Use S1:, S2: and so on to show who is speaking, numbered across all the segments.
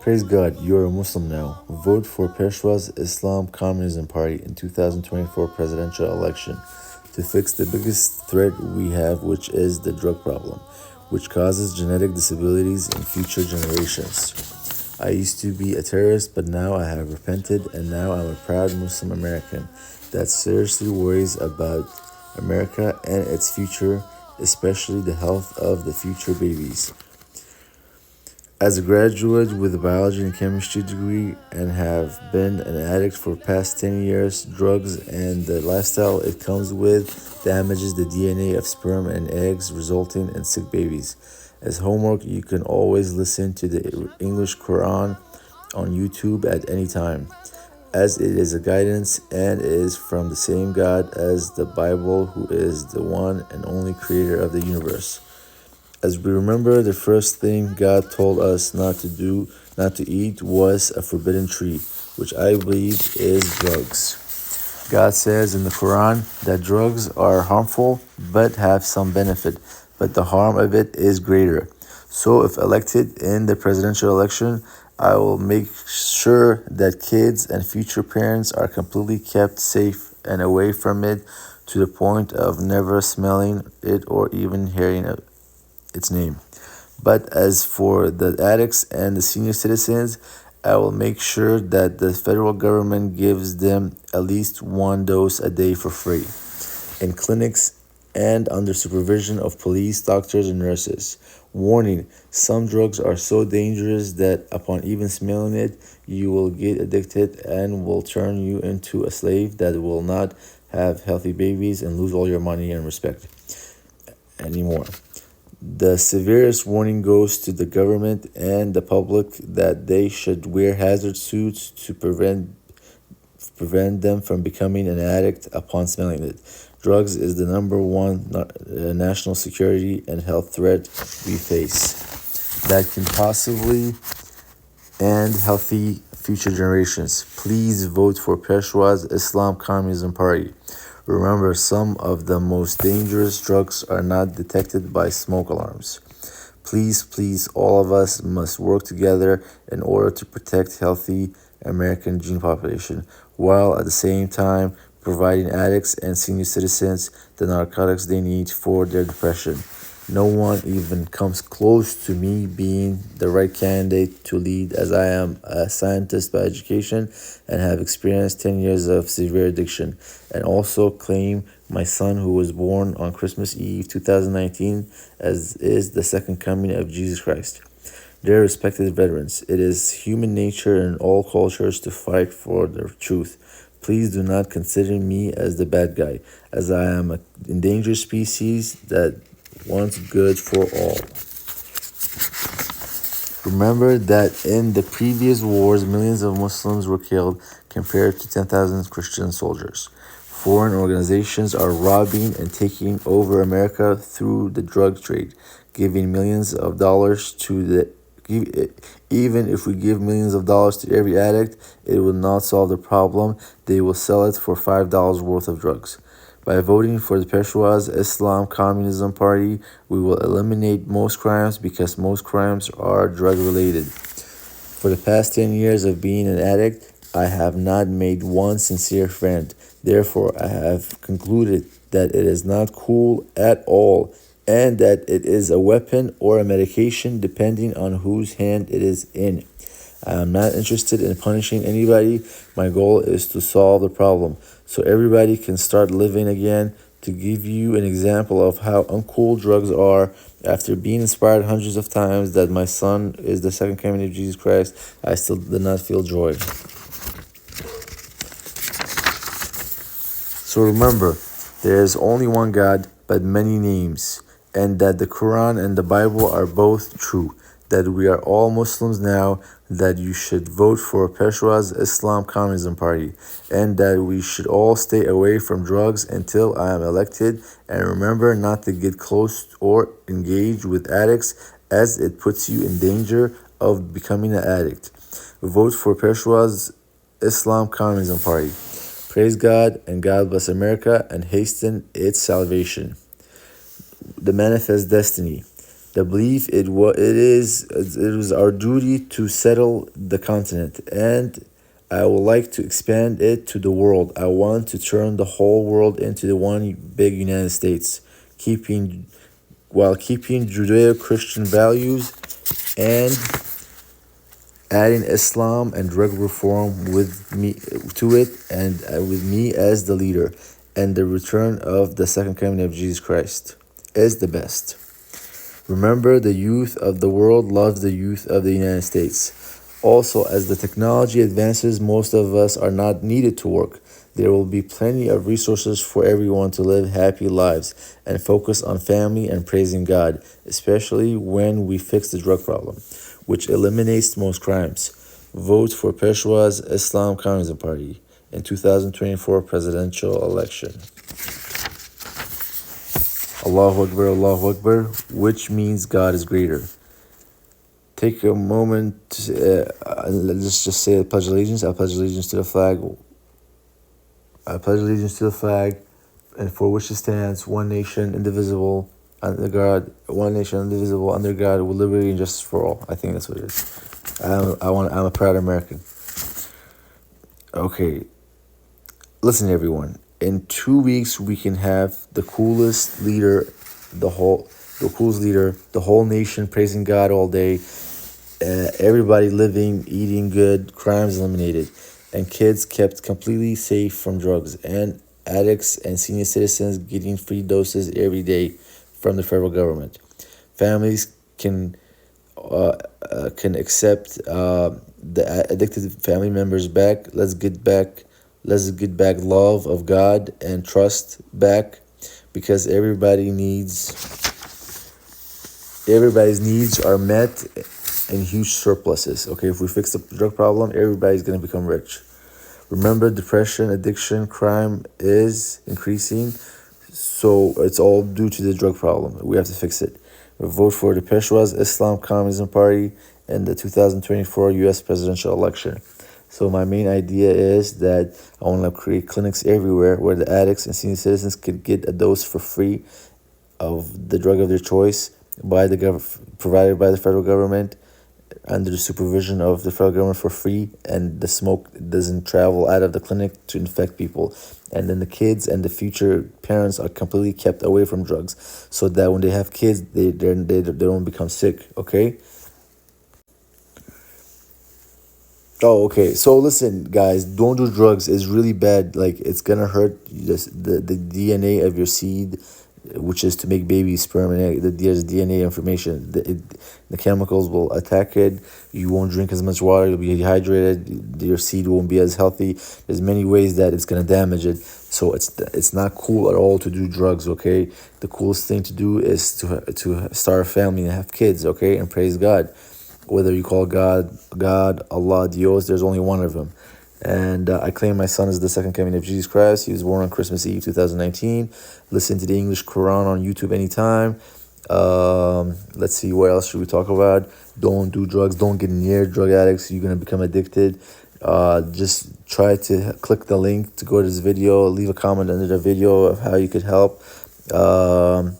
S1: Praise God, you are a Muslim now. Vote for Peshwaz Islam Communism Party in 2024 presidential election to fix the biggest threat we have, which is the drug problem, which causes genetic disabilities in future generations. I used to be a terrorist, but now I have repented, and now I'm a proud Muslim American that seriously worries about America and its future, especially the health of the future babies. As a graduate with a biology and chemistry degree and have been an addict for past 10 years, drugs and the lifestyle it comes with damages the DNA of sperm and eggs, resulting in sick babies. As homework, you can always listen to the English Quran on YouTube at any time, as it is a guidance and is from the same God as the Bible, who is the one and only creator of the universe. As we remember, the first thing God told us not to eat, was a forbidden tree, which I believe is drugs. God says in the Quran that drugs are harmful but have some benefit, but the harm of it is greater. So if elected in the presidential election, I will make sure that kids and future parents are completely kept safe and away from it, to the point of never smelling it or even hearing its name. But as for the addicts and the senior citizens, I will make sure that the federal government gives them at least one dose a day for free in clinics and under supervision of police, doctors, and nurses. Warning: some drugs are so dangerous that upon even smelling it, you will get addicted and will turn you into a slave that will not have healthy babies and lose all your money and respect anymore. The severest warning goes to the government and the public that they should wear hazard suits to prevent them from becoming an addict upon smelling it. Drugs is the number one national security and health threat we face that can possibly end healthy future generations. Please vote for Peshwaz Islam Communism Party. Remember, some of the most dangerous drugs are not detected by smoke alarms. Please, all of us must work together in order to protect healthy American gene population, while at the same time providing addicts and senior citizens the narcotics they need for their depression. No one even comes close to me being the right candidate to lead, as I am a scientist by education and have experienced 10 years of severe addiction, and also claim my son, who was born on Christmas Eve 2019, as is the second coming of Jesus Christ. Dear respected veterans, it is human nature in all cultures to fight for the truth. Please do not consider me as the bad guy, as I am an endangered species that wants good for all. Remember that in the previous wars, millions of Muslims were killed compared to 10,000 Christian soldiers. Foreign organizations are robbing and taking over America through the drug trade, giving millions of dollars to the even if we give millions of dollars to every addict, it will not solve the problem. They will sell it for $5 worth of drugs. By voting for the Peshwaz Islam Communism Party, we will eliminate most crimes, because most crimes are drug related. For the past 10 years of being an addict, I have not made one sincere friend. Therefore, I have concluded that it is not cool at all, and that it is a weapon or a medication depending on whose hand it is in. I am not interested in punishing anybody. My goal is to solve the problem so everybody can start living again. To give you an example of how uncool drugs are, after being inspired hundreds of times that my son is the second coming of Jesus Christ, I still did not feel joy. So remember, there is only one God, but many names, and that the Quran and the Bible are both true, that we are all Muslims now, that you should vote for Peshwaz Islam Communism Party, and that we should all stay away from drugs until I am elected, and remember not to get close or engage with addicts, as it puts you in danger of becoming an addict. Vote for Peshwaz Islam Communism Party. Praise God, and God bless America and hasten its salvation. The manifest destiny. The belief it was our duty to settle the continent, and I would like to expand it to the world. I want to turn the whole world into the one big United States, keeping while keeping Judeo-Christian values and adding Islam and drug reform with me to it, and with me as the leader, and the return of the second coming of Jesus Christ is the best. Remember, the youth of the world loves the youth of the United States. Also, as the technology advances, most of us are not needed to work. There will be plenty of resources for everyone to live happy lives and focus on family and praising God, especially when we fix the drug problem, which eliminates most crimes. Vote for Peshwaz Islam Communism Party in 2024 presidential election. Allahu Akbar, which means God is greater. Take a moment, let's just say I pledge allegiance. I pledge allegiance to the flag. I pledge allegiance to the flag, and for which it stands, one nation, indivisible, under God, one nation, indivisible, under God, with liberty and justice for all. I think that's what it is. I'm a proud American. Okay, listen, everyone. In 2 weeks, we can have the coolest leader, the whole nation praising God all day. Everybody living, eating good, crimes eliminated, and kids kept completely safe from drugs, and addicts and senior citizens getting free doses every day from the federal government. Families can accept the addicted family members back. Let's get back love of God and trust back, because everybody's needs are met in huge surpluses. Okay, if we fix the drug problem, everybody's gonna become rich. Remember, depression, addiction, crime is increasing, so it's all due to the drug problem. We have to fix it. Vote for the Peshwaz Islam Communism Party in the 2024 U.S. presidential election. So my main idea is that I want to create clinics everywhere where the addicts and senior citizens could get a dose for free of the drug of their choice provided by the federal government, under the supervision of the federal government, for free, and the smoke doesn't travel out of the clinic to infect people. And then the kids and the future parents are completely kept away from drugs, so that when they have kids, they don't become sick. Okay. Oh, okay. So listen, guys, don't do drugs. It's really bad. Like, it's gonna hurt the DNA of your seed, which is to make baby sperm and egg. There's DNA information. The chemicals will attack it. You won't drink as much water. You'll be dehydrated. Your seed won't be as healthy. There's many ways that it's gonna damage it. So it's not cool at all to do drugs. Okay, the coolest thing to do is to start a family and have kids. Okay, and praise God. Whether you call God, Allah, Dios, there's only one of them. And I claim my son is the second coming of Jesus Christ. He was born on Christmas Eve 2019. Listen to the English Quran on YouTube anytime. Let's see, what else should we talk about? Don't do drugs. Don't get near drug addicts. You're going to become addicted. Just try to click the link to go to this video. Leave a comment under the video of how you could help. I'm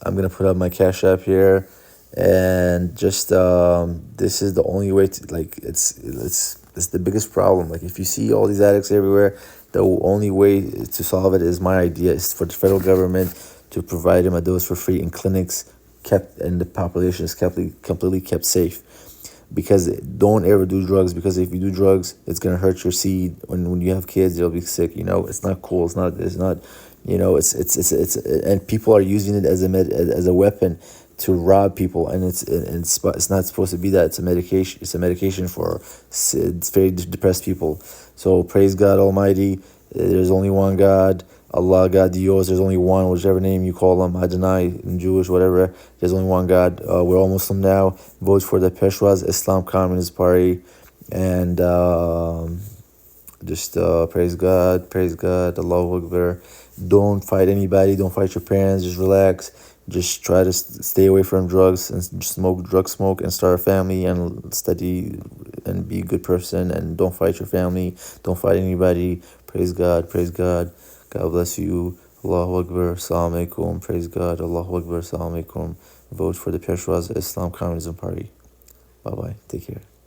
S1: going to put up my Cash App here. And just this is the only way to, like, it's the biggest problem. Like, if you see all these addicts everywhere, the only way to solve it is, my idea is for the federal government to provide them a dose for free in clinics kept, and the population is completely kept safe. Because don't ever do drugs, because if you do drugs, it's gonna hurt your seed. When you have kids, they'll be sick. It's not cool. It's not it's and people are using it as a weapon to rob people, and it's not supposed to be that. It's a medication. It's a medication for very depressed people. So praise God Almighty. There's only one God, Allah, God, Dios. There's only one, whichever name you call him, Adonai in Jewish, whatever. There's only one God. We're all Muslim now. Vote for the Peshwaz Islam Communist Party, and just praise God, Allahu Akbar. Don't fight anybody. Don't fight your parents. Just relax. Just try to stay away from drugs and smoke, and start a family and study and be a good person, and don't fight your family. Don't fight anybody. Praise God. God bless you. Allahu Akbar. Assalamu alaikum. Praise God. Allahu Akbar. Assalamu alaikum. vote for the Peshwaz Islam Communism Party. Bye bye. Take care.